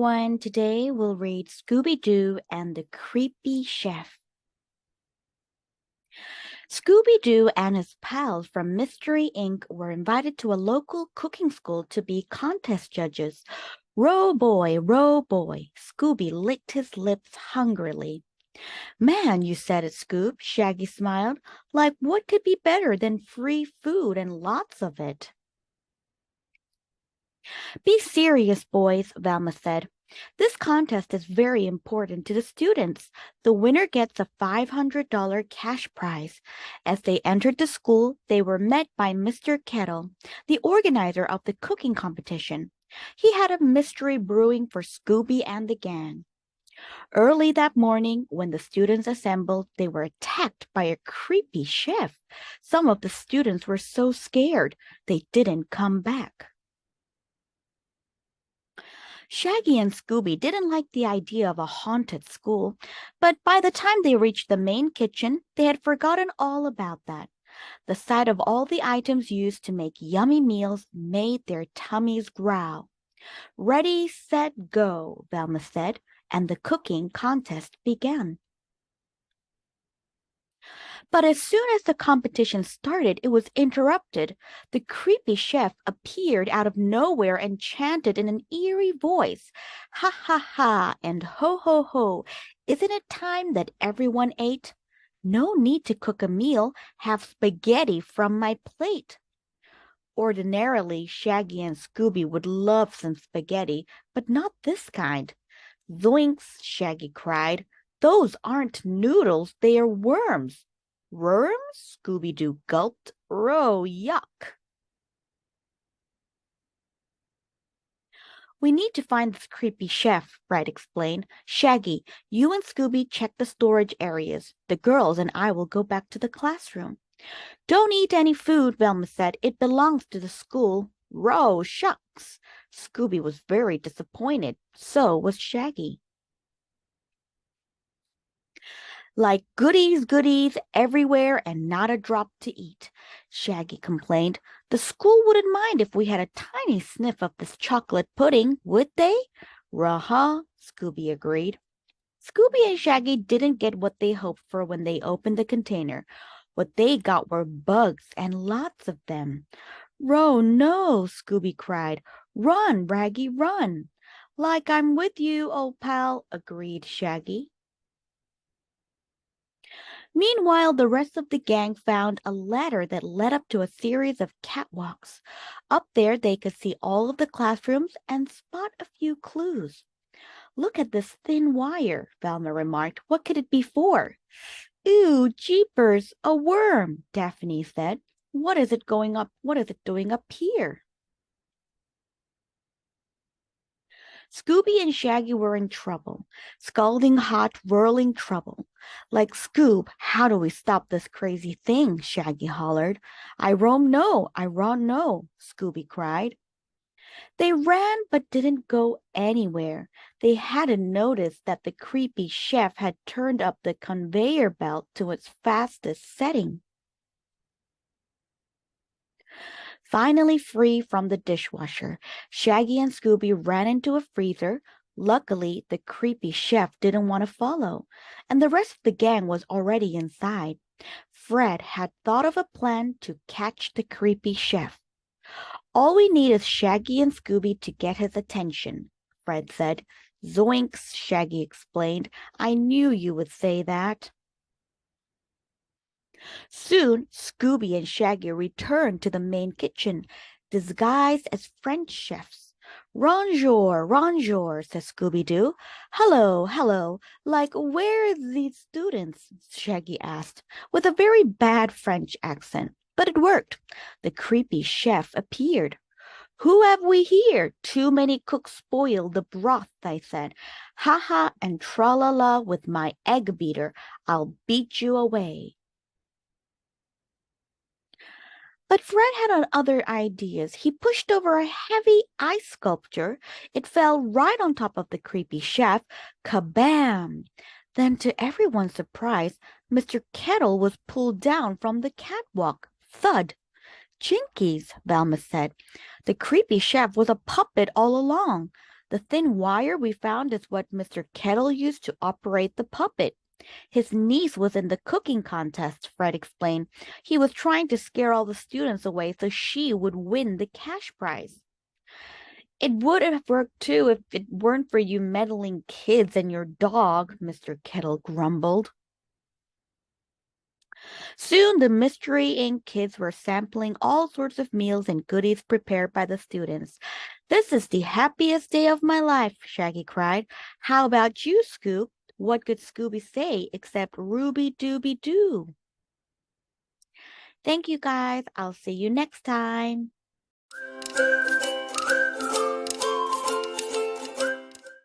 everyone. Today we'll read Scooby-Doo and the Creepy Chef. Scooby-Doo and his pals from Mystery Inc. were invited to a local cooking school to be contest judges. Row boy, Scooby licked his lips hungrily. Man, you said it, Scoob, Shaggy smiled. Like what could be better than free food and lots of it? Be serious, boys, Velma said. This contest is very important to the students. The winner gets a $500 cash prize. As they entered the school, they were met by Mr. Kettle, the organizer of the cooking competition. He had a mystery brewing for Scooby and the gang. Early that morning, when the students assembled, they were attacked by a creepy chef. Some of the students were so scared, they didn't come back. Shaggy and Scooby didn't like the idea of a haunted school, but by the time they reached the main kitchen, they had forgotten all about that. The sight of all the items used to make yummy meals made their tummies growl. Ready, set, go, Velma said, and the cooking contest began. But as soon as the competition started, it was interrupted. The creepy chef appeared out of nowhere and chanted in an eerie voice, "Ha ha ha and ho ho ho, isn't it time that everyone ate? No need to cook a meal, have spaghetti from my plate." Ordinarily, Shaggy and Scooby would love some spaghetti, but not this kind. "Zoinks!" Shaggy cried. "Those aren't noodles, they are worms." "Worms?" Scooby-Doo gulped. "Oh, yuck." "We need to find this creepy chef," Fred explained. "Shaggy, you and Scooby check the storage areas. The girls and I will go back to the classroom." "Don't eat any food," Velma said. "It belongs to the school." "Row, shucks." Scooby was very disappointed. So was Shaggy. "Like goodies everywhere and not a drop to eat," Shaggy complained. "The school wouldn't mind if we had a tiny sniff of this chocolate pudding, would they?" "Uh-huh," Scooby agreed. Scooby and Shaggy didn't get what they hoped for when they opened the container. What they got were bugs and lots of them. "Oh no," Scooby cried. "Run, Raggy, run." "Like I'm with you, old pal," agreed Shaggy. Meanwhile, the rest of the gang found a ladder that led up to a series of catwalks. Up there, they could see all of the classrooms and spot a few clues. "Look at this thin wire," Velma remarked. "What could it be for?" "Ooh, jeepers, a worm," Daphne said. What is it doing up here?" Scooby and Shaggy were in trouble. Scalding hot, whirling trouble. "Like Scoob, how do we stop this crazy thing?" Shaggy hollered. I don't know, Scooby cried. They ran but didn't go anywhere. They hadn't noticed that the creepy chef had turned up the conveyor belt to its fastest setting. Finally free from the dishwasher, Shaggy and Scooby ran into a freezer. Luckily, the creepy chef didn't want to follow, and the rest of the gang was already inside. Fred had thought of a plan to catch the creepy chef. "All we need is Shaggy and Scooby to get his attention," Fred said. "Zoinks," Shaggy explained. "I knew you would say that." Soon, Scooby and Shaggy returned to the main kitchen, disguised as French chefs. Bonjour, said Scooby-Doo. Hello. Like, where are these students?" Shaggy asked, with a very bad French accent. But it worked. The creepy chef appeared. "Who have we here? Too many cooks spoil the broth," I said. "Ha ha and tra-la-la with my egg beater. I'll beat you away." But Fred had other ideas. He pushed over a heavy ice sculpture. It fell right on top of the creepy chef. Kabam! Then, to everyone's surprise, Mr. Kettle was pulled down from the catwalk. Thud! "Jinkies," Velma said. "The creepy chef was a puppet all along." The thin wire we found is what Mr. Kettle used to operate the puppet. His niece was in the cooking contest, Fred explained. He was trying to scare all the students away so she would win the cash prize. It would have worked too if it weren't for you meddling kids and your dog, Mr. Kettle grumbled. Soon the Mystery Inc. kids were sampling all sorts of meals and goodies prepared by the students. This is the happiest day of my life, Shaggy cried. How about you, Scoop? What could Scooby say except Ruby Dooby Doo? Thank you guys. I'll see you next time.